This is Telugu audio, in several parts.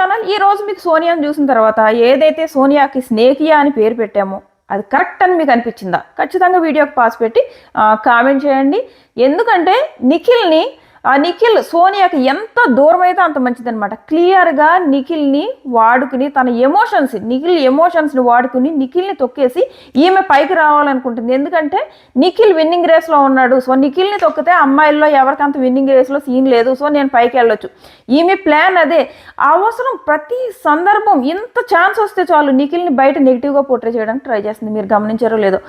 ఛానల్. ఈరోజు మీకు సోనియాని చూసిన తర్వాత ఏదైతే సోనియాకి స్నేహియా అని పేరు పెట్టామో అది కరెక్ట్ అని మీకు అనిపించిందా? ఖచ్చితంగా వీడియోకి పాస్ పెట్టి కామెంట్ చేయండి. ఎందుకంటే నిఖిల్ సోనియాకి ఎంత దూరం అయితే అంత మంచిదనమాట. క్లియర్గా నిఖిల్ని వాడుకుని నిఖిల్ ఎమోషన్స్ని వాడుకుని నిఖిల్ని తొక్కేసి ఈమె పైకి రావాలనుకుంటుంది. ఎందుకంటే నిఖిల్ విన్నింగ్ రేస్లో ఉన్నాడు. సో నిఖిల్ని తొక్కితే అమ్మాయిల్లో ఎవరికంత విన్నింగ్ రేస్లో సీన్ లేదు. సో నేను పైకి వెళ్ళొచ్చు. ఈమె ప్లాన్ అదే. అవసరం ప్రతి సందర్భం ఇంత ఛాన్స్ వస్తే చాలు నిఖిల్ని బయట నెగిటివ్గా పోర్ట్రే చేయడానికి ట్రై చేస్తుంది. మీరు గమనించారో లేదో.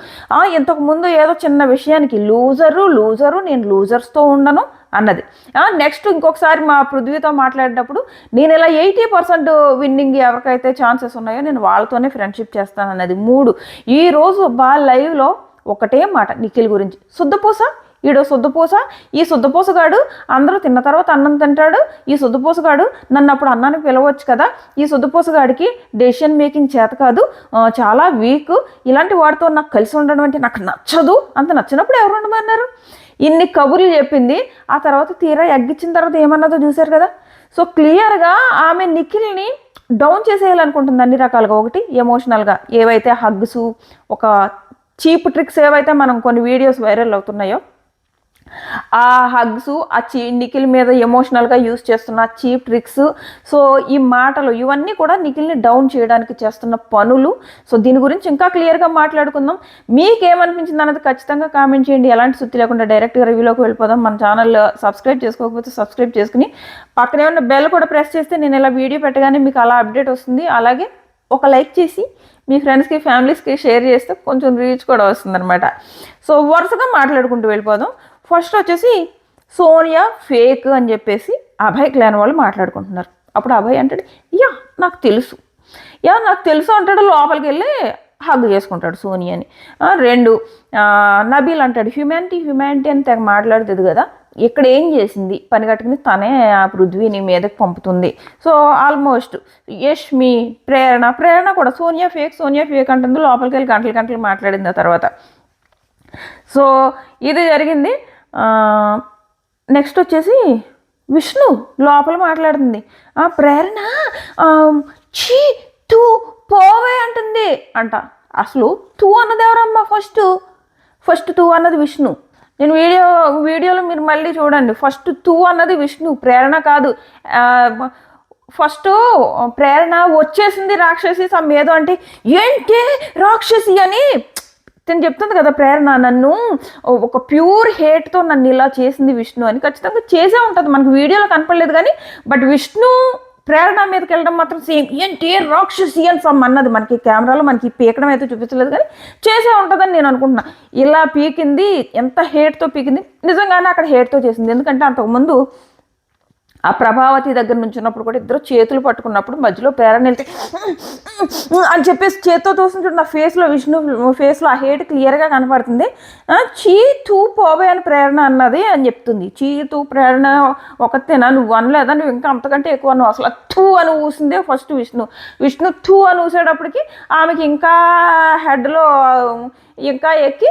ఇంతకుముందు ఏదో చిన్న విషయానికి లూజరు నేను లూజర్స్తో ఉండను అన్నది. నెక్స్ట్ ఇంకొకసారి మా పృథ్వీతో మాట్లాడేటప్పుడు నేను ఇలా 80% విన్నింగ్ ఎవరికైతే ఛాన్సెస్ ఉన్నాయో నేను వాళ్ళతోనే ఫ్రెండ్షిప్ చేస్తాను అన్నది. 3 ఈరోజు లైవ్లో ఒకటే మాట నిఖిల్ గురించి. ఈడో శుద్ధపూస, ఈ శుద్ధపూసగాడు అందరూ తిన్న తర్వాత అన్నం తింటాడు. ఈ శుద్ధపూసగాడు నన్ను అప్పుడు అన్నానికి పిలవచ్చు కదా, ఈ శుద్ధపూసగాడికి డెసిషన్ మేకింగ్ చేత కాదు, చాలా వీక్, ఇలాంటి వాడితో నాకు కలిసి ఉండడం అంటే నాకు నచ్చదు. అంత నచ్చినప్పుడు ఎవరు ఉండమన్నారు? ఇన్ని కబుర్లు చెప్పింది. ఆ తర్వాత తీరా ఎగ్గిచ్చిన తర్వాత ఏమన్నదో చూశారు కదా. సో క్లియర్గా ఆమె నిఖిల్ని డౌన్ చేసేయాలనుకుంటుంది అన్ని రకాలుగా. ఒకటి ఎమోషనల్గా ఏవైతే హగ్స్, ఒక చీప్ ట్రిక్స్ ఏవైతే మనం కొన్ని వీడియోస్ వైరల్ అవుతున్నాయో ఆ హగ్స్, నిఖిల్ మీద ఎమోషనల్గా యూస్ చేస్తున్న చీప్ ట్రిక్స్, సో ఈ మాటలు ఇవన్నీ కూడా నిఖిల్ని డౌన్ చేయడానికి చేస్తున్న పనులు. సో దీని గురించి ఇంకా క్లియర్గా మాట్లాడుకుందాం. మీకేమనిపించింది అన్నది ఖచ్చితంగా కామెంట్ చేయండి. ఎలాంటి సుత్తి లేకుండా డైరెక్ట్గా రివ్యూలోకి వెళ్ళిపోదాం. మన ఛానల్ సబ్స్క్రైబ్ చేసుకోకపోతే సబ్స్క్రైబ్ చేసుకుని పక్కనే ఉన్న బెల్ కూడా ప్రెస్ చేస్తే నేను ఇలా వీడియో పెట్టగానే మీకు అలా అప్డేట్ వస్తుంది. అలాగే ఒక లైక్ చేసి మీ ఫ్రెండ్స్కి ఫ్యామిలీస్కి షేర్ చేస్తే కొంచెం రీచ్ కూడా వస్తుందన్నమాట. సో వరుసగా మాట్లాడుకుంటూ వెళ్ళిపోదాం. ఫస్ట్ వచ్చేసి సోనియా ఫేక్ అని చెప్పేసి అభయ్ క్లాన్ వాళ్ళు మాట్లాడుకుంటున్నారు. అప్పుడు అభయ్ అంటాడు నాకు తెలుసు అంటాడు. లోపలికి వెళ్ళి హగ్ చేసుకుంటాడు సోనియాని. 2 నబీల్ అంటాడు హ్యూమానిటీ అని తెగ మాట్లాడుతుంది కదా, ఇక్కడ ఏం చేసింది? పని కట్టుకుని తనే ఆ పృథ్వీని మీదకి పంపుతుంది. సో ఆల్మోస్ట్ యష్మి ప్రేరణ కూడా సోనియా ఫేక్ అంటుంది. లోపలికి వెళ్ళి గంటలు మాట్లాడింది ఆ తర్వాత. సో ఇది జరిగింది. నెక్స్ట్ వచ్చేసి విష్ణు లోపల మాట్లాడుతుంది. ప్రేరణ తూ పోవే అంటుంది అంట. అసలు తూ అన్నది ఎవరమ్మా? ఫస్ట్ తూ అన్నది విష్ణు. నేను వీడియోలో మీరు మళ్ళీ చూడండి. ఫస్ట్ తూ అన్నది విష్ణు, ప్రేరణ కాదు. ఫస్ట్ ప్రేరణ వచ్చేసింది రాక్షసి సమ్మేదో అంటే ఏంటి రాక్షసి అని తను చెప్తుంది కదా. ప్రేరణ నన్ను ఒక ప్యూర్ హేట్తో నన్ను ఇలా చేసింది విష్ణు అని. ఖచ్చితంగా చేసే ఉంటుంది, మనకు వీడియోలో కనపడలేదు కానీ. బట్ విష్ణు ప్రేరణ మీదకి వెళ్ళడం మాత్రం సేమ్ ఏంటి రాక్షసి అని అన్నది. మనకి కెమెరాలో మనకి పీకడం అయితే చూపించలేదు కానీ చేసే ఉంటుందని నేను అనుకుంటున్నా. ఇలా పీకింది, ఎంత హేట్తో పీకింది. నిజంగానే అక్కడ హేట్తో చేసింది. ఎందుకంటే అంతకుముందు ఆ ప్రభావతి దగ్గర నుంచి ఉన్నప్పుడు కూడా ఇద్దరు చేతులు పట్టుకున్నప్పుడు మధ్యలో ప్రేరణ వెళ్తే అని చెప్పేసి చేత్తో తోస్తుంటాడు. నా విష్ణు ఫేస్లో ఆ హేట్ క్లియర్గా కనపడుతుంది. తూ పోవే అని ప్రేరణ అన్నది అని చెప్తుంది. తూ ప్రేరణ ఒకతేనా, నువ్వు అనలేదా? నువ్వు ఇంకా అంతకంటే ఎక్కువ నువ్వు అసలు తూ అని ఊసిందే ఫస్ట్ విష్ణు తూ అని ఊసేటప్పటికి ఆమెకి ఇంకా హెడ్లో ఇంకా ఎక్కి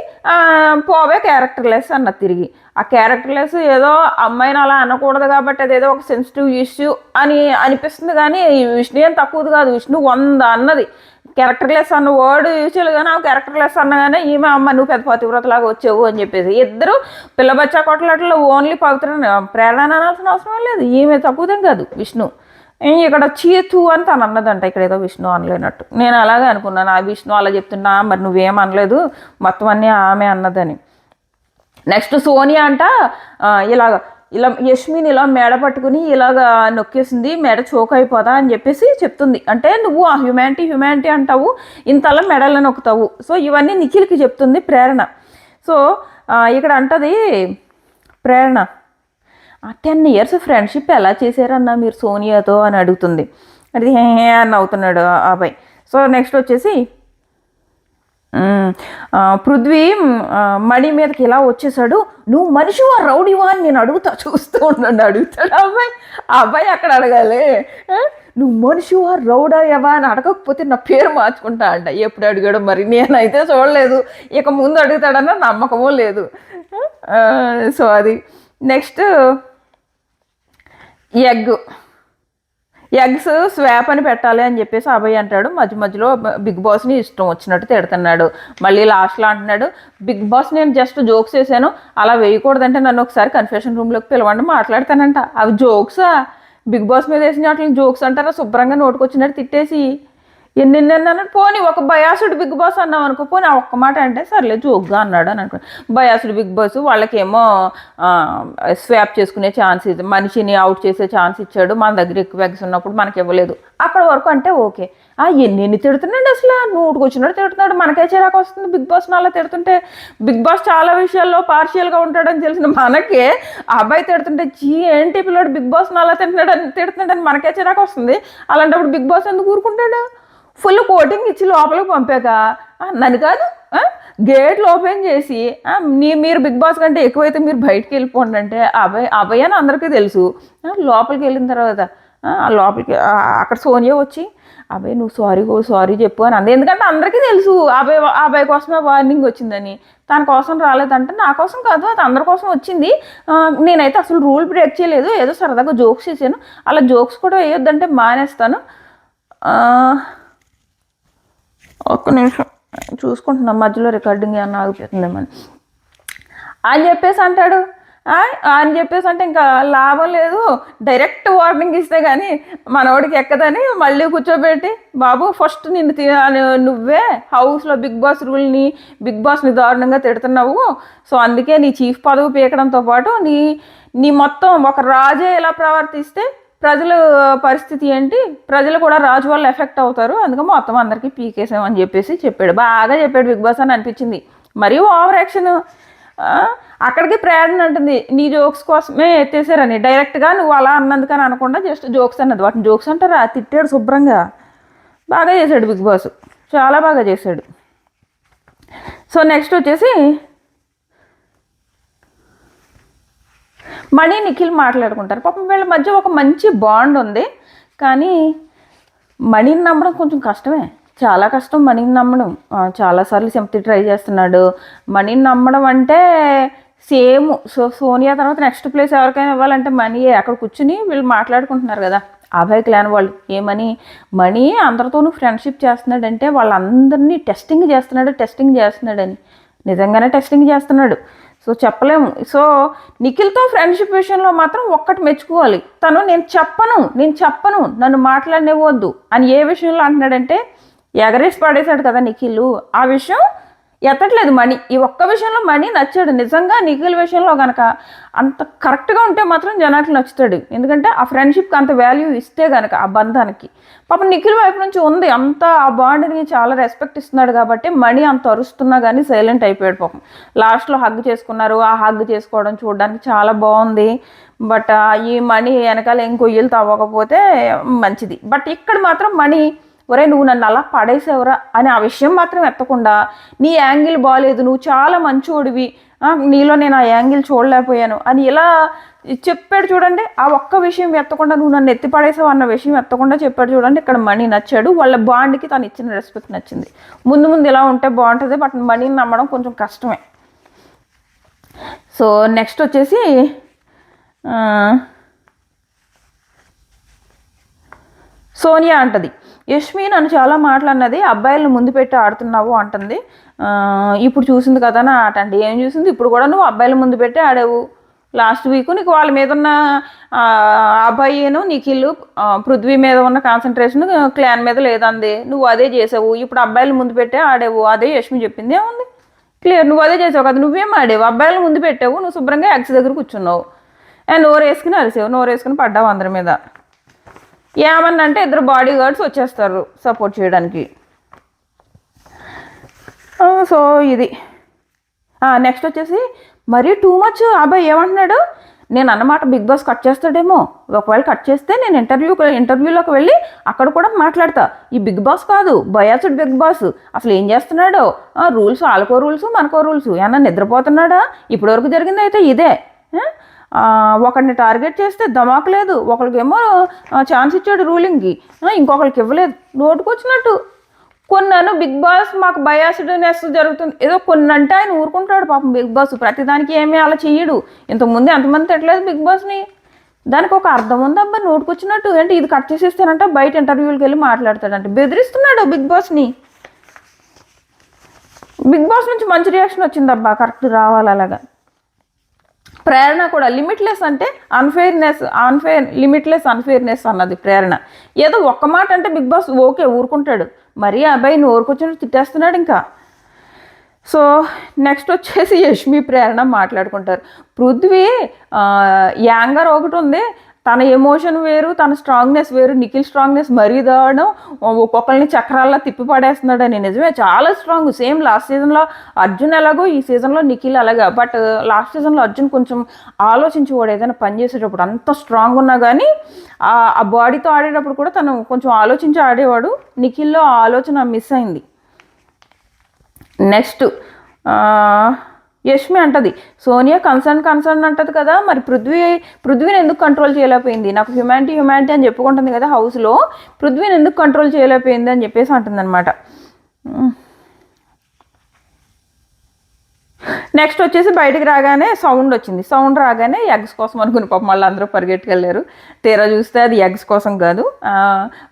పోవే క్యారెక్టర్లెస్ అన్నది తిరిగి. ఆ క్యారెక్టర్లెస్ ఏదో అమ్మాయిని అలా అనకూడదు కాబట్టి అదేదో ఒక సెన్సిటివ్ ఇష్యూ అని అనిపిస్తుంది కానీ విష్ణు ఏం తక్కువది కాదు. విష్ణు 100 అన్నది. క్యారెక్టర్లెస్ అన్న వర్డ్ యూజ్ చేయలేదు కానీ క్యారెక్టర్లెస్ అన్నగానే ఈమె అమ్మ నువ్వు పెద్ద పతివ్రతలాగా వచ్చావు అని చెప్పేసి ఇద్దరు పిల్లబచ్చా కొట్లాటలో ఓన్లీ పవిత్ర ప్రేరణ అనాల్సిన అవసరం లేదు. ఈమె తక్కువదేం కాదు విష్ణు. ఇక్కడ చీతు అని తను అన్నదంట. ఇక్కడ ఏదో విష్ణు అనలేనట్టు నేను అలాగే అనుకున్నాను. ఆ విష్ణు అలా చెప్తున్నా, మరి నువ్వేం అనలేదు, మొత్తం అన్నీ ఆమె అన్నదని. నెక్స్ట్ సోనియా అంట ఇలా యష్మిని ఇలా మెడ పట్టుకుని ఇలాగా నొక్కేసింది, మెడ చోక్ అయిపోదా అని చెప్పేసి చెప్తుంది. అంటే నువ్వు ఆ హ్యూమానిటీ అంటావు, ఇంతలా మెడలో నొక్కుతావు. సో ఇవన్నీ నిఖిల్కి చెప్తుంది ప్రేరణ. సో ఇక్కడ అంటది ప్రేరణ 10 years ఫ్రెండ్షిప్ ఎలా చేశారన్నా మీరు సోనియాతో అని అడుగుతుంది. అది అని అవుతున్నాడు అబ్బాయి. సో నెక్స్ట్ వచ్చేసి పృథ్వీ మణి మీదకి ఇలా వచ్చేసాడు. నువ్వు మనిషివా రౌడీవా అని నేను చూస్తూ అడుగుతాడు అబ్బాయి అక్కడ అడగాలి. నువ్వు మనిషివా రౌడా ఎవా అని అడగకపోతే నా పేరు మార్చుకుంటా అంట. ఎప్పుడు అడిగాడు మరి, నేనైతే చూడలేదు. ఇక ముందు అడుగుతాడన్న నమ్మకమూ లేదు. సో అది నెక్స్ట్ ఎగ్స్ స్వాప్ అని పెట్టాలి అని చెప్పేసి అభయ్ అంటాడు. మధ్య మధ్యలో బిగ్ బాస్ని ఇష్టం వచ్చినట్టు తిడుతున్నాడు. మళ్ళీ లాస్ట్లో అంటున్నాడు, బిగ్ బాస్ నేను జస్ట్ జోక్స్ వేసాను, అలా వేయకూడదంటే నన్ను ఒకసారి కన్ఫెషన్ రూమ్లోకి పిలవండి మాట్లాడతానంట. అవి జోక్సా? బిగ్ బాస్ మీద వేసిన వాటిని జోక్స్ అంటారా? శుభ్రంగా నోటుకొచ్చినట్టు తిట్టేసి ఎన్నెన్ని అన్నాడు. పోనీ ఒక బయాసుడు బిగ్ బాస్ అన్నావు అనుకో, పోనీ ఆ ఒక్క మాట అంటే సర్లే జోక్గా అన్నాడు అని అనుకో. బయాసుడు బిగ్ బాస్ వాళ్ళకేమో స్వాప్ చేసుకునే ఛాన్స్ ఇది, మనిషిని అవుట్ చేసే ఛాన్స్ ఇచ్చాడు, మన దగ్గర ఎక్కువ ఎగ్స్ ఉన్నప్పుడు మనకి ఇవ్వలేదు, అక్కడ వరకు అంటే ఓకే. ఎన్ని తిడుతున్నాడు అసలు, నోటుకు వచ్చినట్టు తిడుతున్నాడు. మనకే చిరాకు వస్తుంది బిగ్ బాస్ని అలా తిడుతుంటే. బిగ్ బాస్ చాలా విషయాల్లో పార్షియల్గా ఉంటాడని తెలిసిన మనకే అబ్బాయి తిడుతుంటే ఏంటి పిల్లడు బిగ్ బాస్ని అలా తిడుతున్నాడని మనకే చిరాకు వస్తుంది. అలాంటప్పుడు బిగ్ బాస్ ఎందుకు ఊరుకుంటాడు? ఫుల్ కోటింగ్ ఇచ్చి లోపలికి పంపాక నన్ను కాదు గేట్లు ఓపెన్ చేసి మీరు బిగ్ బాస్ కంటే ఎక్కువైతే మీరు బయటికి వెళ్ళిపోండి అంటే అభయ్ అని అందరికీ తెలుసు. లోపలికి వెళ్ళిన తర్వాత లోపలికి అక్కడ సోనియా వచ్చి అభయ్ నువ్వు సారీ చెప్పు అని అంది. ఎందుకంటే అందరికీ తెలుసు అభయ్ కోసమే వార్నింగ్ వచ్చిందని. తన కోసం రాలేదంటే నా కోసం కాదు, అది అందరి కోసం వచ్చింది. నేనైతే అసలు రూల్ బ్రేక్ చేయలేదు, ఏదో సరదాగా జోక్స్ చేశాను. అలా జోక్స్ కూడా వేయొద్దంటే మానేస్తాను. ఒక్క నిమిషం చూసుకుంటున్నాం, మధ్యలో రికార్డింగ్ ఏమన్నా ఆగిపోతుందేమని అని చెప్పేసి అంటాడు. అని చెప్పేసి అంటే ఇంకా లాభం లేదు, డైరెక్ట్ వార్నింగ్ ఇస్తే కానీ మనోడికి ఎక్కదని మళ్ళీ కూర్చోబెట్టి, బాబు ఫస్ట్ నువ్వే హౌస్లో బిగ్ బాస్ని దారుణంగా తిడుతున్నావు, సో అందుకే నీ చీఫ్ పదవి పీకడంతో పాటు నీ మొత్తం ఒక రాజే ఎలా ప్రవర్తిస్తే ప్రజల పరిస్థితి ఏంటి, ప్రజలు కూడా రాజు వల్ల ఎఫెక్ట్ అవుతారు, అందుకే మొత్తం అందరికీ పీకేసామని చెప్పేసి చెప్పాడు. బాగా చెప్పాడు బిగ్ బాస్ అని అనిపించింది. మరీ ఓవర్ యాక్షన్. అక్కడికి ప్రేరణ అంటుంది నీ జోక్స్ కోసమే ఎత్తేసారని. డైరెక్ట్గా నువ్వు అలా అన్నందుకని అనకుండా జస్ట్ జోక్స్ అన్నది. వాటిని జోక్స్ అంటారా? తిట్టాడు శుభ్రంగా. బాగా చేశాడు బిగ్ బాస్, చాలా బాగా చేశాడు. సో నెక్స్ట్ వచ్చేసి మణి నిఖిల్ మాట్లాడుకుంటారు. పాపం వీళ్ళ మధ్య ఒక మంచి బాండ్ ఉంది, కానీ మణిని నమ్మడం కొంచెం కష్టమే, చాలా కష్టం మణిని నమ్మడం. చాలాసార్లు సింపతి ట్రై చేస్తున్నాడు. మణిని నమ్మడం అంటే సేమ్ సోనియా తర్వాత నెక్స్ట్ ప్లేస్ ఎవరికైనా ఇవ్వాలంటే మణియే. అక్కడ కూర్చుని వీళ్ళు మాట్లాడుకుంటున్నారు కదా అభయ్ క్లాన్ వాళ్ళు, ఏమని మణి అందరితోనూ ఫ్రెండ్షిప్ చేస్తున్నాడంటే వాళ్ళందరినీ టెస్టింగ్ చేస్తున్నాడని. నిజంగానే టెస్టింగ్ చేస్తున్నాడు. సో చెప్పలేము. సో నిఖిల్తో ఫ్రెండ్షిప్ విషయంలో మాత్రం ఒక్కటి మెచ్చుకోవాలి. తను నేను చెప్పను నన్ను మాట్లాడనివ్వద్దు అని ఏ విషయంలో అంటున్నాడంటే ఎగరేసి పడేశాడు కదా నిఖిల్, ఆ విషయం ఎత్తట్లేదు మణి. ఈ ఒక్క విషయంలో మణి నచ్చాడు. నిజంగా నిఖిల్ విషయంలో కనుక అంత కరెక్ట్గా ఉంటే మాత్రం జనానికి నచ్చుతాడు. ఎందుకంటే ఆ ఫ్రెండ్షిప్కి అంత వాల్యూ ఇస్తే కనుక ఆ బంధానికి. పాపం నిఖిల్ వైపు నుంచి ఉంది అంత, ఆ బాండ్ని చాలా రెస్పెక్ట్ ఇస్తున్నాడు కాబట్టి మణి అంత అరుస్తున్నా కానీ సైలెంట్ అయిపోయాడు పాపం. లాస్ట్లో హగ్ చేసుకున్నారు. ఆ హగ్ చేసుకోవడం చూడడానికి చాలా బాగుంది. బట్ ఈ మణి వెనకాల ఏం కొయ్యలు తవ్వకపోతే మంచిది. బట్ ఇక్కడ మాత్రం మణి ఒరే నువ్వు నన్ను అలా పడేసేవరా అని ఆ విషయం మాత్రం ఎత్తకుండా, నీ యాంగిల్ బాగాలేదు, నువ్వు చాలా మంచోడివి, నీలో నేను ఆ యాంగిల్ చూడలేకపోయాను అని ఇలా చెప్పాడు చూడండి. ఆ ఒక్క విషయం ఎత్తకుండా నువ్వు నన్ను ఎత్తి పడేసావు అన్న విషయం ఎత్తకుండా చెప్పాడు చూడండి. ఇక్కడ మణి నచ్చాడు. వాళ్ళ బాండ్కి తను ఇచ్చిన రెస్పెక్ట్ నచ్చింది. ముందు ఇలా ఉంటే బాగుంటుంది, బట్ మణిని నమ్మడం కొంచెం కష్టమే. సో నెక్స్ట్ వచ్చేసి సోనియా అంటది, యష్మి నన్ను చాలా మాట్లాడినది, అబ్బాయిలను ముందు పెట్టి ఆడుతున్నావు అంటుంది. ఇప్పుడు చూసింది కదా నా ఆట అంటే ఏం చూసింది? ఇప్పుడు కూడా నువ్వు అబ్బాయిల ముందు పెట్టి ఆడావు. లాస్ట్ వీక్ నీకు వాళ్ళ మీద ఉన్న అబ్బాయిను నిఖిల్ పృథ్వీ మీద ఉన్న కాన్సన్ట్రేషన్ క్లాన్ మీద లేదంది. నువ్వు అదే చేసావు. ఇప్పుడు అబ్బాయిల ముందు పెట్టే ఆడావు. అదే యష్మి చెప్పింది. ఏముంది? క్లియర్. నువ్వు అదే చేసావు కదా, నువ్వేం ఆడావు? అబ్బాయిల ముందు పెట్టావు, నువ్వు శుభ్రంగా ఎగ్స్ దగ్గర కూర్చున్నావు, నోరు వేసుకుని అరిసావు, నోరు వేసుకుని పడ్డావు అందరి మీద. ఏమన్నంటే ఇద్దరు బాడీ గార్డ్స్ వచ్చేస్తారు సపోర్ట్ చేయడానికి. సో ఇది నెక్స్ట్ వచ్చేసి మరీ టూ మచ్. అబ్బాయి ఏమంటున్నాడు, నేను అన్నమాట బిగ్ బాస్ కట్ చేస్తాడేమో, ఒకవేళ కట్ చేస్తే నేను ఇంటర్వ్యూలోకి వెళ్ళి అక్కడ కూడా మాట్లాడతా. ఈ బిగ్ బాస్ కాదు, బయాస్డ్ బిగ్ బాస్ అసలు ఏం చేస్తున్నాడో, రూల్స్ వాళ్ళకో రూల్స్ మనకో రూల్స్, ఏమన్నా నిద్రపోతున్నాడా? ఇప్పటివరకు జరిగింది అయితే ఇదే. ఒకరిని టార్గెట్ చేస్తే ధమాకు లేదు, ఒకరికేమో ఛాన్స్ ఇచ్చాడు రూలింగ్కి, ఇంకొకరికి ఇవ్వలేదు. నోటుకొచ్చినట్టు కొన్నాను. బిగ్ బాస్ మాకు బయాస్డ్నెస్ జరుగుతుంది ఏదో కొన్ని అంటే ఆయన ఊరుకుంటాడు పాపం. బిగ్ బాస్ ప్రతిదానికి ఏమీ అలా చెయ్యడు. ఇంతకుముందు ఎంతమంది తిట్టలేదు బిగ్ బాస్ని. దానికి ఒక అర్థం ఉందబ్బా, నోటుకొచ్చినట్టు. అంటే ఇది కట్ చేసేస్తానంట, బయట ఇంటర్వ్యూలకి వెళ్ళి మాట్లాడతాడంట, బెదిరిస్తున్నాడు బిగ్ బాస్ని. బిగ్ బాస్ నుంచి మంచి రియాక్షన్ వచ్చిందబ్బా, కరెక్ట్ రావాలి అలాగా. ప్రేరణ కూడా లిమిట్లెస్ అంటే లిమిట్లెస్ అన్ఫేర్నెస్ అన్నది ప్రేరణ. ఏదో ఒక్క మాట అంటే బిగ్ బాస్ ఓకే ఊరుకుంటాడు, మరీ అబ్బాయి నోరుకొచ్చినట్టు తిట్టేస్తున్నాడు ఇంకా. సో నెక్స్ట్ వచ్చేసి యష్మి ప్రేరణ మాట్లాడుకుంటారు. పృథ్వీ యాంగర్ ఒకటి ఉంది, తన ఎమోషన్ వేరు, తన స్ట్రాంగ్నెస్ వేరు. నిఖిల్ స్ట్రాంగ్నెస్ మరీ దాడడం, ఒక్కొక్కరిని చక్రాల్లో తిప్పి పడేస్తున్నాడని. నిజమే, చాలా స్ట్రాంగ్. సేమ్ లాస్ట్ సీజన్లో అర్జున్ ఎలాగో ఈ సీజన్లో నిఖిల్ అలాగా. బట్ లాస్ట్ సీజన్లో అర్జున్ కొంచెం ఆలోచించేవాడు, ఏదైనా పని చేసేటప్పుడు. అంత స్ట్రాంగ్ ఉన్నా కానీ ఆ బాడీతో ఆడేటప్పుడు కూడా తను కొంచెం ఆలోచించి ఆడేవాడు. నిఖిల్లో ఆ ఆలోచన మిస్ అయింది. నెక్స్ట్ యష్మి అంటది, సోనియా కన్సర్న్ అంటది కదా, మరి పృథ్వీని ఎందుకు కంట్రోల్ చేయలేకపోయింది? నాకు హ్యుమానిటీ అని చెప్పుకుంటుంది కదా హౌస్లో, పృథ్వీని ఎందుకు కంట్రోల్ చేయలేకపోయింది అని చెప్పేసి అంటుందన్నమాట. నెక్స్ట్ వచ్చేసి బయటికి రాగానే సౌండ్ వచ్చింది. సౌండ్ రాగానే ఎగ్స్ కోసం అనుకుని పాపం మళ్ళీ అందరూ పరిగెట్టుకెళ్ళారు. తీరా చూస్తే అది ఎగ్స్ కోసం కాదు,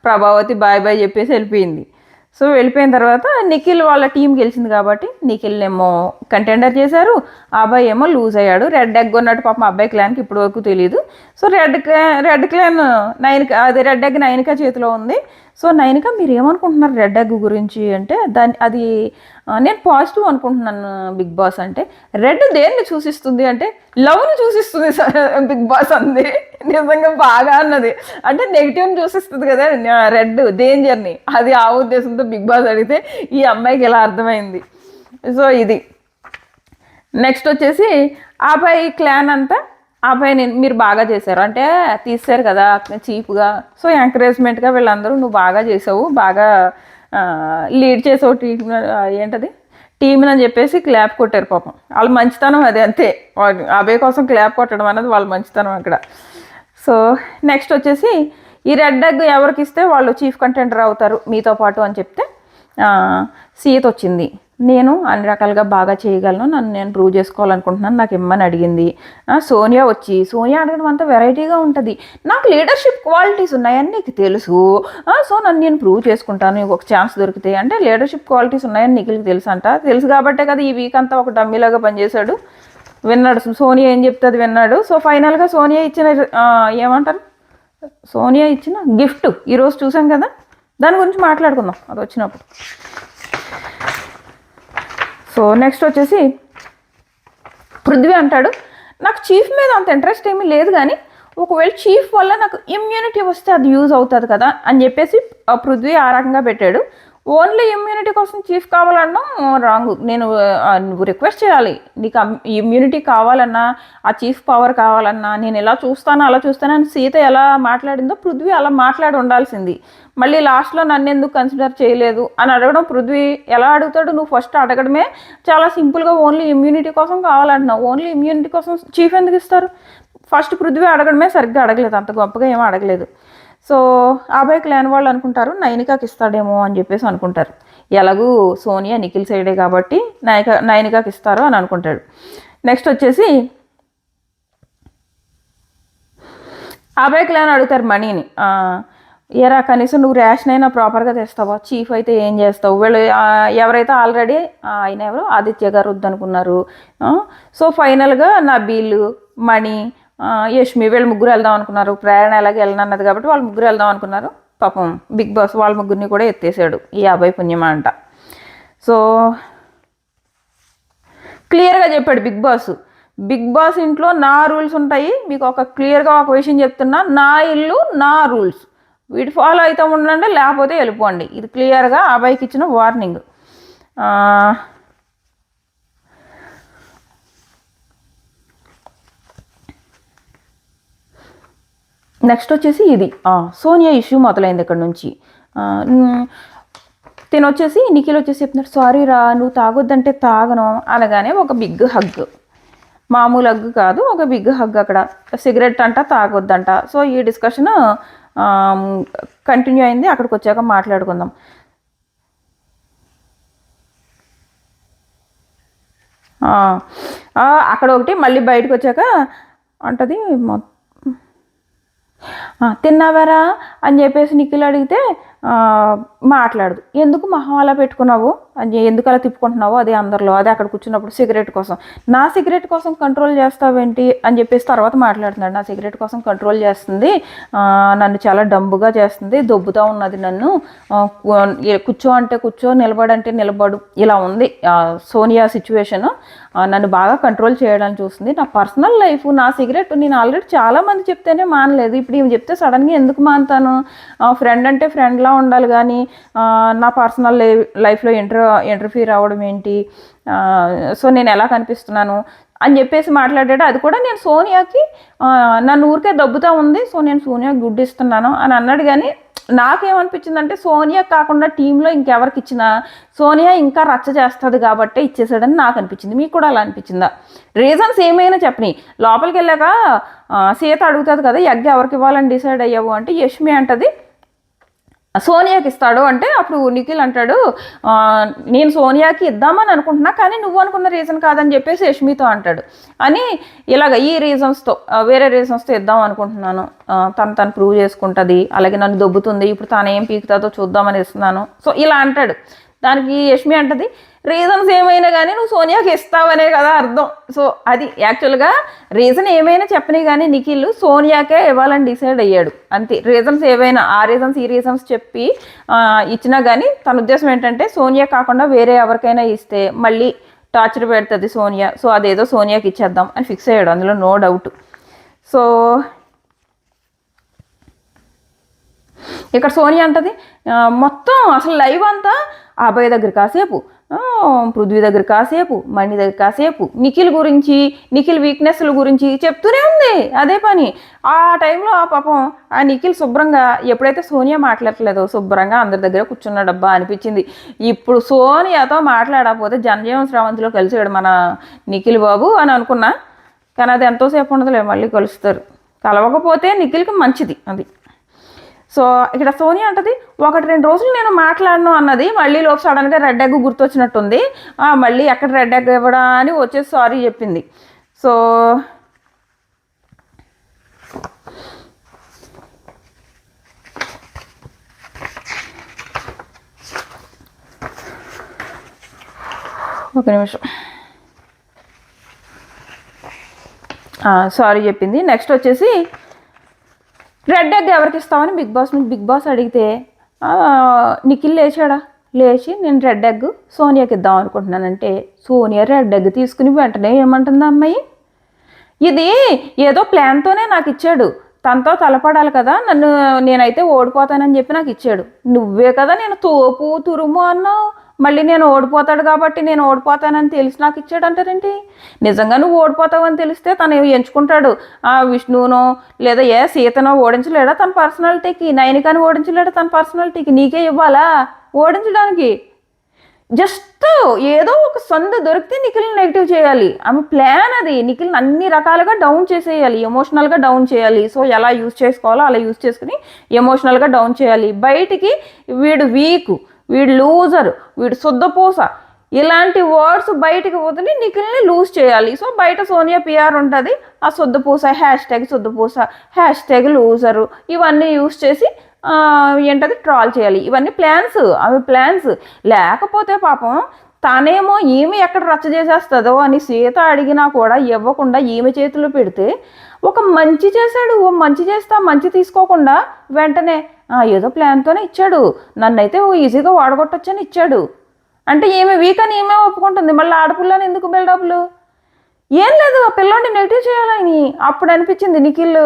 ప్రభావతి బాయ్ చెప్పేసి వెళ్ళిపోయింది. సో వెళ్ళిపోయిన తర్వాత నిఖిల్ వాళ్ళ టీం గెలిచింది కాబట్టి నిఖిల్ ఏమో కంటెండర్ చేశారు, అబ్బాయి ఏమో లూజ్ అయ్యాడు. రెడ్ ఎగ్ ఉన్నట్టు పాపం అబ్బాయి క్లాన్కి ఇప్పటి వరకు తెలియదు. So red clan red egg Nainika చేతిలో ఉంది. సో నైనిక మీరు ఏమనుకుంటున్నారు రెడ్ ఎగ్ గురించి అంటే, అది నేను పాజిటివ్ అనుకుంటున్నాను బిగ్ బాస్. అంటే రెడ్ దేన్ని సూచిస్తుంది అంటే లవ్ని సూచిస్తుంది బిగ్ బాస్ అంది. నిజంగా బాగా అన్నది. అంటే నెగిటివ్ని సూచిస్తుంది కదా రెడ్, డేంజర్ని. అది ఆ ఉద్దేశంతో బిగ్ బాస్ అడిగితే ఈ అమ్మాయికి ఎలా అర్థమైంది. సో ఇది నెక్స్ట్ వచ్చేసి అబ్బాయి క్లాన్ అంతా అబ్బాయిని మీరు బాగా చేశారు అంటే తీశారు కదా చీప్గా. సో ఎంకరేజ్మెంట్గా వీళ్ళందరూ నువ్వు బాగా చేసావు, బాగా లీడ్ చేసావు టీమ్ని అని చెప్పేసి క్లాప్ కొట్టారు పాపం. వాళ్ళ మంచితనం అది, అంతే. అబ్బాయి కోసం క్లాప్ కొట్టడం అనేది వాళ్ళ మంచితనం అక్కడ. సో నెక్స్ట్ వచ్చేసి ఈ రెడ్ ఎగ్ ఎవరికి ఇస్తే వాళ్ళు చీఫ్ కంటెండర్ అవుతారు మీతో పాటు అని చెప్తే సీత వచ్చింది. నేను అన్ని రకాలుగా బాగా చేయగలను, నన్ను నేను ప్రూవ్ చేసుకోవాలనుకుంటున్నాను, నాకు ఇమ్మని అడిగింది. సోనియా అడగడం అంతా వెరైటీగా ఉంటుంది. నాకు లీడర్షిప్ క్వాలిటీస్ ఉన్నాయని నీకు తెలుసు, సో నన్ను నేను ప్రూవ్ చేసుకుంటాను నీకు ఒక ఛాన్స్ దొరికితే అంటే. లీడర్షిప్ క్వాలిటీస్ ఉన్నాయని నిఖిల్కి తెలుసు కాబట్టే కదా ఈ వీక్ అంతా ఒక డమ్మీలాగా పనిచేశాడు. విన్నాడు సోనియా ఏం చెప్తుంది, విన్నాడు. సో ఫైనల్గా సోనియా ఇచ్చిన గిఫ్ట్ ఈరోజు చూసాం కదా, దాని గురించి మాట్లాడుకుందాం అది వచ్చినప్పుడు. సో నెక్స్ట్ వచ్చేసి పృథ్వీ అంటాడు, నాకు చీఫ్ మీద అంత ఇంట్రెస్ట్ ఏమీ లేదు, కానీ ఒకవేళ చీఫ్ వల్ల నాకు ఇమ్యూనిటీ వస్తే అది యూజ్ అవుతుంది కదా అని చెప్పేసి పృథ్వీ ఆ రకంగా పెట్టాడు. ఓన్లీ ఇమ్యూనిటీ కోసం చీఫ్ కావాలన్నా రాంగ్. నువ్వు రిక్వెస్ట్ చేయాలి, నీకు ఇమ్యూనిటీ కావాలన్నా ఆ చీఫ్ పవర్ కావాలన్నా నేను ఎలా చూస్తానో అలా చూస్తాను అని సీత ఎలా మాట్లాడిందో పృథ్వీ అలా మాట్లాడి ఉండాల్సింది. మళ్ళీ లాస్ట్లో నన్ను ఎందుకు కన్సిడర్ చేయలేదు అని అడగడం పృథ్వీ ఎలా అడుగుతాడు? నువ్వు ఫస్ట్ అడగడమే చాలా సింపుల్గా ఓన్లీ ఇమ్యూనిటీ కోసం కావాలంటున్నావు. ఓన్లీ ఇమ్యూనిటీ కోసం చీఫ్ ఎందుకు ఇస్తారు? ఫస్ట్ పృథ్వీ అడగడమే సరిగ్గా అడగలేదు, అంత గొప్పగా ఏమీ అడగలేదు. సో అబ్బాయి క్లాన్ వాళ్ళు అనుకుంటారు నైనికాకి ఇస్తాడేమో అని చెప్పేసి అనుకుంటారు. ఎలాగూ సోనియా నిఖిల్ సైడే కాబట్టి నైనికాకి ఇస్తారు అని అనుకుంటాడు. నెక్స్ట్ వచ్చేసి అబ్బాయి క్లాన్ అడుగుతారు మనీని, ఏరా కనీసం నువ్వు రేషన్ అయినా ప్రాపర్గా తెస్తావా, చీఫ్ అయితే ఏం చేస్తావు? వీళ్ళు ఎవరైతే ఆల్రెడీ ఆయన ఎవరు ఆదిత్య గారు వద్దనుకున్నారు. సో ఫైనల్గా నా బిల్లు మనీ యష్మి వీళ్ళు ముగ్గురు వెళ్దాం అనుకున్నారు. ప్రేరణ ఎలాగే వెళ్ళనన్నది కాబట్టి వాళ్ళు ముగ్గురు వెళ్దాం అనుకున్నారు. పాపం బిగ్ బాస్ వాళ్ళ ముగ్గురిని కూడా ఎత్తేసాడు ఈ అబ్బాయి పుణ్యమా అంట. సో క్లియర్గా చెప్పాడు బిగ్ బాస్ ఇంట్లో నా రూల్స్ ఉంటాయి, మీకు క్లియర్గా ఒక విషయం చెప్తున్నా, నా ఇల్లు నా రూల్స్, వీటి ఫాలో అయితే ఉండండి లేకపోతే వెళ్ళిపోండి. ఇది క్లియర్గా అబ్బాయికి ఇచ్చిన వార్నింగ్. నెక్స్ట్ వచ్చేసి ఇది సోనియా ఇష్యూ మొదలైంది ఇక్కడ నుంచి. నిఖిల్ వచ్చేసి చెప్తున్నాడు, సారీ రా నువ్వు తాగొద్దంటే తాగను అనగానే ఒక బిగ్ హగ్, మామూలు హగ్ కాదు ఒక బిగ్ హగ్. అక్కడ సిగరెట్ అంట తాగొద్దంట. సో ఈ డిస్కషన్ కంటిన్యూ అయింది. అక్కడికి వచ్చాక మాట్లాడుకుందాం. అక్కడ ఒకటి మళ్ళీ బయటకు వచ్చాక అంటది, తిన్నావారా అని చెప్పేసి నిఖిల్ అడిగితే మాట్లాడదు. ఎందుకు మొహం అలా పెట్టుకున్నావు, ఎందుకు అలా తిప్పుకుంటున్నావు, అదే అందరిలో, అదే అక్కడ కూర్చున్నప్పుడు సిగరెట్ కోసం, నా సిగరెట్ కోసం కంట్రోల్ చేస్తావేంటి అని చెప్పేసి తర్వాత మాట్లాడుతున్నాడు. నా సిగరెట్ కోసం కంట్రోల్ చేస్తుంది, నన్ను చాలా డంబుగా చేస్తుంది, దొబ్బుతూ ఉన్నది నన్ను, కూర్చో అంటే కూర్చో, నిలబడంటే నిలబడు, ఇలా ఉంది సోనియా సిచ్యువేషను. నన్ను బాగా కంట్రోల్ చేయడానికి చూస్తుంది. నా పర్సనల్ లైఫ్, నా సిగరెట్ నేను ఆల్రెడీ చాలామంది చెప్తేనే మానలేదు, ఇప్పుడు ఏమి చెప్తే సడన్గా ఎందుకు మానుతాను, ఫ్రెండ్ అంటే ఫ్రెండ్లా ఉండాలి కానీ నా పర్సనల్ లైఫ్లో ఇంటర్ఫీర్ అవ్వడం ఏంటి, సో నేను ఎలా కనిపిస్తున్నాను అని చెప్పేసి మాట్లాడాడు. అది కూడా నేను సోనియాకి నన్ను ఊరికే దబ్బుతూ ఉంది, సో నేను సోనియాకి గుడ్ ఇస్తున్నాను అని అన్నాడు. కానీ నాకేమనిపించిందంటే సోనియా కాకుండా టీంలో ఇంకెవరికి ఇచ్చినా సోనియా ఇంకా రచ్చ చేస్తుంది కాబట్టే ఇచ్చేసాడని నాకు అనిపించింది. మీకు కూడా అలా అనిపించిందా? రీజన్స్ ఏమైనా చెప్పని. లోపలికి వెళ్ళాక సీత అడుగుతుంది కదా ఎగ్ ఎవరికి ఇవ్వాలని డిసైడ్ అయ్యావు అంటే యష్మి అంటది సోనియాకి ఇస్తాడు అంటే, అప్పుడు నిఖిల్ అంటాడు నేను సోనియాకి ఇద్దామని అనుకుంటున్నా కానీ నువ్వు అనుకున్న రీజన్ కాదని చెప్పేసి యష్మితో అంటాడు. అని ఇలాగ ఈ రీజన్స్తో వేరే రీజన్స్తో ఇద్దాం అనుకుంటున్నాను, తను ప్రూవ్ చేసుకుంటుంది, అలాగే నన్ను దొబ్బుతుంది, ఇప్పుడు తాను ఏం పీకుతుందో చూద్దామని ఇస్తున్నాను, సో ఇలా అంటాడు. దానికి యష్మి అంటది రీజన్స్ ఏమైనా కానీ నువ్వు సోనియాకి ఇస్తావనే కదా అర్థం. సో అది యాక్చువల్గా రీజన్ ఏమైనా చెప్పని కానీ నిఖిల్ సోనియాకే ఇవ్వాలని డిసైడ్ అయ్యాడు అంతే. రీజన్స్ ఏవైనా ఆ రీజన్స్ ఈ రీజన్స్ చెప్పి ఇచ్చినా కానీ తన ఉద్దేశం ఏంటంటే సోనియా కాకుండా వేరే ఎవరికైనా ఇస్తే మళ్ళీ టార్చర్ పెడుతుంది సోనియా, సో అదేదో సోనియాకి ఇచ్చేద్దాం అని ఫిక్స్ అయ్యాడు, అందులో నో డౌట్. సో ఇక్కడ సోనియా అంటది మొత్తం అసలు లైవ్ అంతా అభయ్ దగ్గర కాసేపు, పృథ్వీ దగ్గర కాసేపు, మణి దగ్గర కాసేపు, నిఖిల్ గురించి, నిఖిల్ వీక్నెస్ల గురించి చెప్తూనే ఉంది అదే పని. ఆ టైంలో ఆ పాపం ఆ నిఖిల్ శుభ్రంగా ఎప్పుడైతే సోనియా మాట్లాడలేదో శుభ్రంగా అందరి దగ్గర కూర్చున్నాడబ్బా అనిపించింది. ఇప్పుడు సోనియాతో మాట్లాడకపోతే జనజీవన్ శ్రావంతిలో కలిసాడు మన నిఖిల్ బాబు అని అనుకున్నా, కానీ అది ఎంతోసేపు ఉండదులే, మళ్ళీ కలుస్తారు. కలవకపోతే నిఖిల్కి మంచిది అది. సో ఇక్కడ సోనియా అంటది 1-2 రోజులు నేను మాట్లాడను అన్నది, మళ్ళీ లోపు సడన్గా రెడ్ ఎగ్ గుర్తొచ్చినట్టుంది, మళ్ళీ ఎక్కడ రెడ్ ఎగ్ ఇవ్వడా అని వచ్చేసి సారీ చెప్పింది. సో ఒక నిమిషం, సారీ చెప్పింది. నెక్స్ట్ వచ్చేసి రెడ్ ఎగ్ ఎవరికి ఇస్తామని బిగ్ బాస్ అడిగితే నిఖిల్ లేచాడా, లేచి నేను రెడ్ ఎగ్ సోనియాకి ఇద్దాం అనుకుంటున్నానంటే సోనియా రెడ్ ఎగ్ తీసుకుని వెంటనే ఏమంటుంది అమ్మాయి, ఇది ఏదో ప్లాన్తోనే నాకు ఇచ్చాడు, తనతో తలపడాలి కదా, నేనైతే ఓడిపోతానని చెప్పి నాకు ఇచ్చాడు, నువ్వే కదా నేను తోపు తురుము అన్నావు, మళ్ళీ నేను ఓడిపోతాడు కాబట్టి నేను ఓడిపోతానని తెలిసి నాకు ఇచ్చాడు అంటారేంటి? నిజంగా నువ్వు ఓడిపోతావని తెలిస్తే తను ఎంచుకుంటాడు, విష్ణువునో లేదా సీతనో ఓడించలేడా తన పర్సనాలిటీకి, నయనికాని ఓడించలేడా తన పర్సనాలిటీకి, నీకే ఇవ్వాలా ఓడించడానికి? జస్ట్ ఏదో ఒక సందు దొరికితే నిఖిల్ని నెగిటివ్ చేయాలి, ఆమె ప్లాన్ అది. నిఖిల్ని అన్ని రకాలుగా డౌన్ చేసేయాలి, ఎమోషనల్గా డౌన్ చేయాలి. సో ఎలా యూజ్ చేసుకోవాలో అలా యూజ్ చేసుకుని ఎమోషనల్గా డౌన్ చేయాలి. బయటికి వీడు వీకు, వీడు లూజర్, వీడు శుద్ధపూస, ఇలాంటి వర్డ్స్ బయటికి వదిలి నిఖిల్ని లూజ్ చేయాలి. సో బయట సోనియా పిఆర్ ఉంటుంది, ఆ శుద్ధపూస #శుద్ధపూస #లూజరు ఇవన్నీ యూజ్ చేసి ఏంటది ట్రాల్ చేయాలి. ఇవన్నీ ప్లాన్స్, అవి ప్లాన్స్. లేకపోతే పాపం తానేమో ఈమె ఎక్కడ రచ్చ చేసేస్తుందో అని సీత అడిగినా కూడా ఇవ్వకుండా ఈమె చేతిలో పెడితే, ఒక మంచి చేశాడు, మంచి చేస్తా మంచి తీసుకోకుండా వెంటనే ఏదో ప్లాన్తోనే ఇచ్చాడు, నన్నైతే ఈజీగా వాడగొట్టొచ్చని ఇచ్చాడు అంటే ఈమె వీక్ అని ఈమె ఒప్పుకుంటుంది. మళ్ళీ ఆడపిల్లని ఎందుకు బిల్డప్లు? ఏం లేదు, ఆ పిల్లోడిని నెగిటివ్ చేయాలని అప్పుడు అనిపించింది నిఖిల్.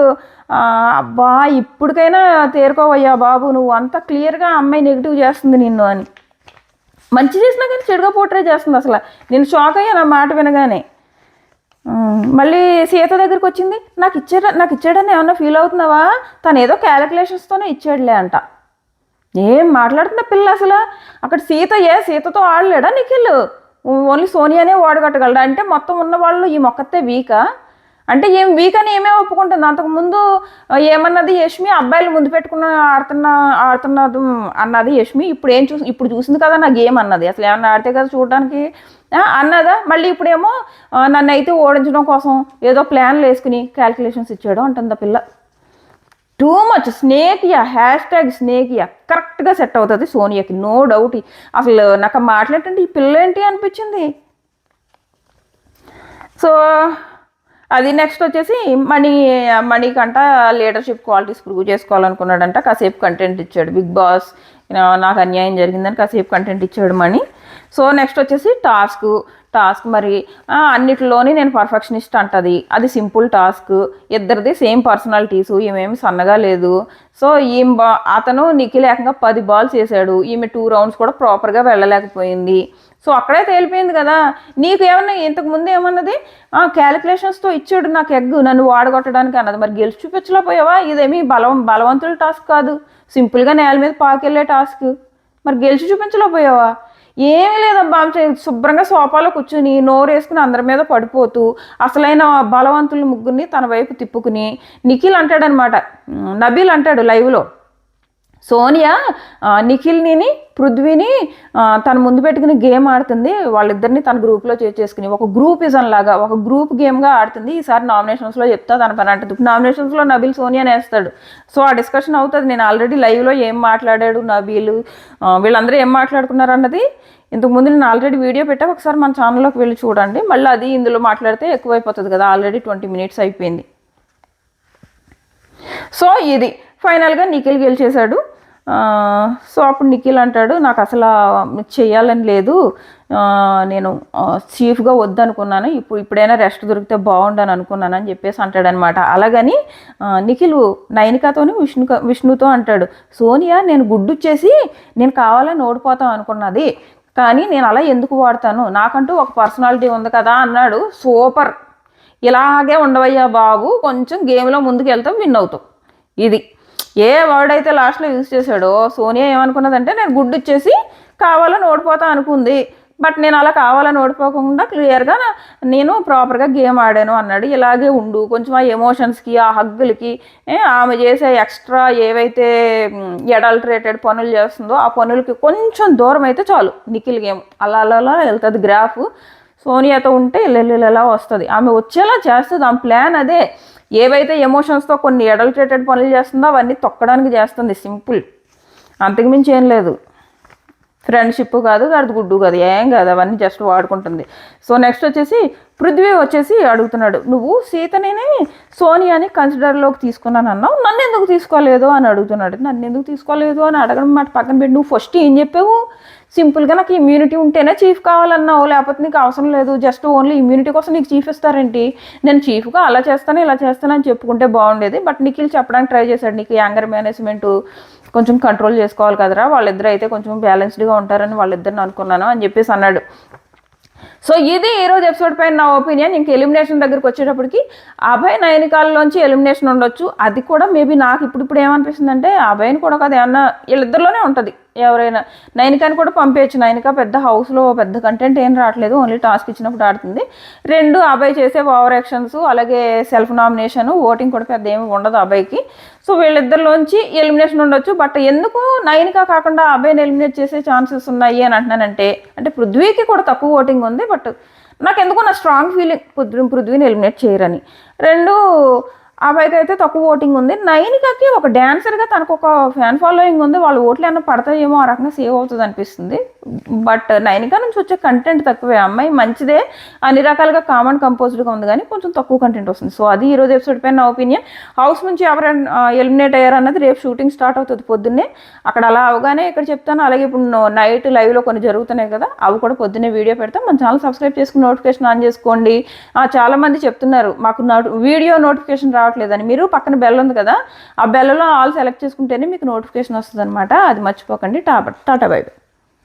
అబ్బా ఇప్పటికైనా తేరుకోవయ్యా బాబు, నువ్వు అంత క్లియర్గా అమ్మాయి నెగిటివ్ చేస్తుంది నిన్ను అని. మంచి చేసినా కానీ చెడుగా పోట్రే చేస్తుంది. అసలు నేను షాక్ అయ్యా నా మాట వినగానే. మళ్ళీ సీత దగ్గరికి వచ్చింది, నాకు ఇచ్చాడని ఏమన్నా ఫీల్ అవుతున్నావా, తను ఏదో క్యాలిక్యులేషన్స్తోనే ఇచ్చాడులే అంట. ఏం మాట్లాడుతున్నా పిల్ల అసలు? అక్కడ సీతతో ఆడలేడా నిఖిల్? ఓన్లీ సోనియానే ఓడగట్టగలడా? అంటే మొత్తం ఉన్న వాళ్ళు ఈ మొక్కతే వీకా? అంటే ఏం వీక్ అని ఏమే ఒప్పుకుంటుంది. అంతకుముందు ఏమన్నది యష్మి, అబ్బాయిలు ముందు పెట్టుకున్న ఆడుతున్నది అన్నది యష్మి. ఇప్పుడు చూసింది కదా నా గేమ్ అన్నది. అసలు ఏమన్నా ఆడితే కదా చూడడానికి అన్నదా? మళ్ళీ ఇప్పుడేమో నన్ను అయితే ఓడించడం కోసం ఏదో ప్లాన్లు వేసుకుని క్యాల్కులేషన్స్ ఇచ్చాడు అంటుంది ఆ పిల్ల. Too much. స్నేకియా, #స్నేకియా కరెక్ట్గా సెట్ అవుతుంది సోనియాకి, నో డౌట్. అసలు నాకు మాట్లాడుతుంటే ఈ పిల్ల ఏంటి అనిపించింది. సో అది నెక్స్ట్ వచ్చేసి మణికంట లీడర్షిప్ క్వాలిటీస్ ప్రూవ్ చేసుకోవాలనుకున్నాడంట. కాసేపు కంటెంట్ ఇచ్చాడు. బిగ్ బాస్ నాకు అన్యాయం జరిగిందని కాసేపు కంటెంట్ ఇచ్చాడు మణి. సో నెక్స్ట్ వచ్చేసి టాస్క్ మరి అన్నిటిలోని నేను పర్ఫెక్షనిస్ట్ అంటది. అది సింపుల్ టాస్క్. ఇద్దరిది సేమ్ పర్సనాలిటీసు, ఈమెమి సన్నగా లేదు. సో అతను నిఖిల్ ఏకంగా 10 బాల్స్ వేసాడు. ఈమె 2 రౌండ్స్ కూడా ప్రాపర్గా వెళ్ళలేకపోయింది. సో అక్కడే తేలిపోయింది కదా. నీకు ఏమన్నా ఇంతకు ముందు ఏమన్నది క్యాలిక్యులేషన్స్తో ఇచ్చాడు నాకు ఎగ్, నన్ను వాడగొట్టడానికి అన్నది. మరి గెలిచి చూపించలేకపోయావా? ఇదేమి బలవంతుల టాస్క్ కాదు, సింపుల్గా నేల మీద పాకెళ్ళే టాస్క్. మరి గెలిచి చూపించలేకపోయావా? ఏమీ లేదబ్బా, శుభ్రంగా సోఫాలో కూర్చుని నోరు వేసుకుని అందరి మీద పడిపోతూ అసలైన బలవంతుల ముగ్గురిని తన వైపు తిప్పుకుని నిఖిల్ అంటాడనమాట, నబీల్ అంటాడు లైవ్లో, సోనియా నిఖిల్ని పృథ్వీని తన ముందు పెట్టుకుని గేమ్ ఆడుతుంది, వాళ్ళిద్దరిని తన గ్రూప్లో చేసుకుని ఒక గ్రూపిజం లాగా ఒక గ్రూప్ గేమ్గా ఆడుతుంది. ఈసారి నామినేషన్స్లో చెప్తా తన పని అంటుంది. నామినేషన్స్లో నబీల్ సోనియాని వేస్తాడు. సో ఆ డిస్కషన్ అవుతుంది. నేను ఆల్రెడీ లైవ్లో ఏం మాట్లాడాడు నబీలు, వీళ్ళందరూ ఏం మాట్లాడుకున్నారు అన్నది ఇంతకుముందు నేను ఆల్రెడీ వీడియో పెట్టా, ఒకసారి మన ఛానల్లోకి వెళ్ళి చూడండి. మళ్ళీ అది ఇందులో మాట్లాడితే ఎక్కువైపోతుంది కదా, ఆల్రెడీ 20 minutes అయిపోయింది. సో ఇది ఫైనల్గా నిఖిల్ గెలిచేశాడు. సో అప్పుడు నిఖిల్ అంటాడు, నాకు అసలు చేయాలని లేదు, నేను చీఫ్గా వద్దనుకున్నాను, ఇప్పుడైనా రెస్ట్ దొరికితే బాగుండని అనుకున్నాను అని చెప్పేసి అంటాడనమాట. అలాగని నిఖిల్ నైనికాతోని విష్ణుతో అంటాడు, సోనియా నేను గుడ్డుచ్చేసి నేను కావాలని ఓడిపోతాం అనుకున్నది, కానీ నేను అలా ఎందుకు వాడతాను, నాకంటూ ఒక పర్సనాలిటీ ఉంది కదా అన్నాడు. సూపర్, ఇలాగే ఉండవయ్యా బాబు, కొంచెం గేమ్లో ముందుకు వెళ్తాం, విన్ అవుతాం. ఇది ఏ వర్డ్ అయితే లాస్ట్లో యూజ్ చేశాడో సోనియా ఏమనుకున్నదంటే నేను గుడ్డు ఇచ్చేసి కావాలని ఓడిపోతా అనుకుంది, బట్ నేను అలా కావాలని ఓడిపోకుండా క్లియర్గా నేను ప్రాపర్గా గేమ్ ఆడాను అన్నాడు. ఇలాగే ఉండు, కొంచెం ఆ ఎమోషన్స్కి ఆ హగ్గులకి ఆమె చేసే ఎక్స్ట్రా ఏవైతే అడల్టరేటెడ్ పనులు చేస్తుందో ఆ పనులకి కొంచెం దూరం అయితే చాలు. నిఖిల్ గేమ్ అలా అలా వెళ్తుంది గ్రాఫ్. సోనియాతో ఉంటే ఇలా వస్తుంది, ఆమె వచ్చేలా చేస్తుంది. ఆమె ప్లాన్ అదే. ఏవైతే ఎమోషన్స్తో కొన్ని అడల్టరేటెడ్ పనులు చేస్తుందో అవన్నీ తొక్కడానికి చేస్తుంది, సింపుల్, అంతకుమించి ఏం లేదు. ఫ్రెండ్షిప్ కాదు, అది గుడ్డు కాదు, ఏం కాదు, అవన్నీ జస్ట్ వాడుకుంటుంది. సో నెక్స్ట్ వచ్చేసి పృథ్వీ వచ్చేసి అడుగుతున్నాడు, నువ్వు సీతని సోనియాని కన్సిడర్లోకి తీసుకున్నాను అన్నావు, నన్ను ఎందుకు తీసుకోలేదు అని అడుగుతున్నాడు. నన్ను ఎందుకు తీసుకోలేదు అని అడగడం మాట పక్కన పెట్టి నువ్వు ఫస్ట్ ఏం చెప్పావు, సింపుల్గా నాకు ఇమ్యూనిటీ ఉంటేనే చీఫ్ కావాలన్నావు, లేకపోతే నీకు అవసరం లేదు, జస్ట్ ఓన్లీ ఇమ్యూనిటీ కోసం నీకు చీఫ్ ఇస్తారేంటి, నేను చీఫ్గా అలా చేస్తాను ఇలా చేస్తాను అని చెప్పుకుంటే బాగుండేది. బట్ నిఖిల్ చెప్పడానికి ట్రై చేశాడు, నీకు యాంగర్ మేనేజ్మెంట్ కొంచెం కంట్రోల్ చేసుకోవాలి కదరా, వాళ్ళిద్దరు అయితే కొంచెం బ్యాలెన్స్డ్గా ఉంటారని వాళ్ళిద్దరిని అనుకున్నాను అని చెప్పేసి అన్నాడు. సో ఇది ఈరోజు ఎపిసోడ్ పైన నా ఒపీనియన్. ఇంక ఎలిమినేషన్ దగ్గరికి వచ్చేటప్పటికి అభయ్ నైనికాల్లోంచి ఎలిమినేషన్ ఉండొచ్చు. అది కూడా మేబీ నాకు ఇప్పుడు ఏమనిపిస్తుంది అంటే అభయ్ని కూడా కాదు, ఏమన్నా వీళ్ళిద్దరిలోనే ఉంటుంది. ఎవరైనా నైనికాని కూడా పంపేయచ్చు. నైనిక పెద్ద హౌస్లో పెద్ద కంటెంట్ ఏం రావట్లేదు, ఓన్లీ టాస్క్ ఇచ్చినప్పుడు ఆడుతుంది. 2 అభయ్ చేసే ఓవర్ యాక్షన్స్, అలాగే సెల్ఫ్ నామినేషన్, ఓటింగ్ కూడా పెద్ద ఏమి ఉండదు అభయ్కి. సో వీళ్ళిద్దరిలోంచి ఎలిమినేషన్ ఉండొచ్చు. బట్ ఎందుకు నైనిక కాకుండా అభయ్ని ఎలిమినేట్ చేసే ఛాన్సెస్ ఉన్నాయి అని అంటున్నానంటే, అంటే పృథ్వీకి కూడా తక్కువ ఓటింగ్ ఉంది, బట్ నాకు ఎందుకో నా స్ట్రాంగ్ ఫీలింగ్ పృథ్వీని ఎలిమినేట్ చేయరని. 2 అభయ్కి అయితే తక్కువ ఓటింగ్ ఉంది. నైనికకి ఒక డ్యాన్సర్గా తనకు ఒక ఫ్యాన్ ఫాలోయింగ్ ఉంది, వాళ్ళ ఓట్లు ఏమైనా పడతాయేమో ఆ రకంగా సేవ్ అవుతుంది అనిపిస్తుంది. బట్ నైనిక నుంచి వచ్చే కంటెంట్ తక్కువే. అమ్మాయి మంచిదే, అన్ని రకాలుగా కామన్ కంపోజ్డ్గా ఉంది, కానీ కొంచెం తక్కువ కంటెంట్ వస్తుంది. సో అది ఈరోజు ఎపిసోడ్ పైన నా ఒపీనియన్. హౌస్ నుంచి ఎవరైనా ఎలిమినేట్ అయ్యారన్నది రేపు షూటింగ్ స్టార్ట్ అవుతుంది పొద్దున్నే. అక్కడ అలా అవగానే ఇక్కడ చెప్తాను. అలాగే ఇప్పుడు నైట్ లైవ్లో కొన్ని జరుగుతున్నాయి కదా, అవి కూడా పొద్దున్నే వీడియో పెడతాం. మన ఛానల్ సబ్స్క్రైబ్ చేసుకుని నోటిఫికేషన్ ఆన్ చేసుకోండి. చాలామంది చెప్తున్నారు మాకు వీడియో నోటిఫికేషన్ రావట్లేదని. మీరు పక్కన బెల్ ఉంది కదా, ఆ బెల్లో ఆల్ సెలెక్ట్ చేసుకుంటేనే మీకు నోటిఫికేషన్ వస్తుంది అనమాట. అది మర్చిపోకండి. Tata bye by.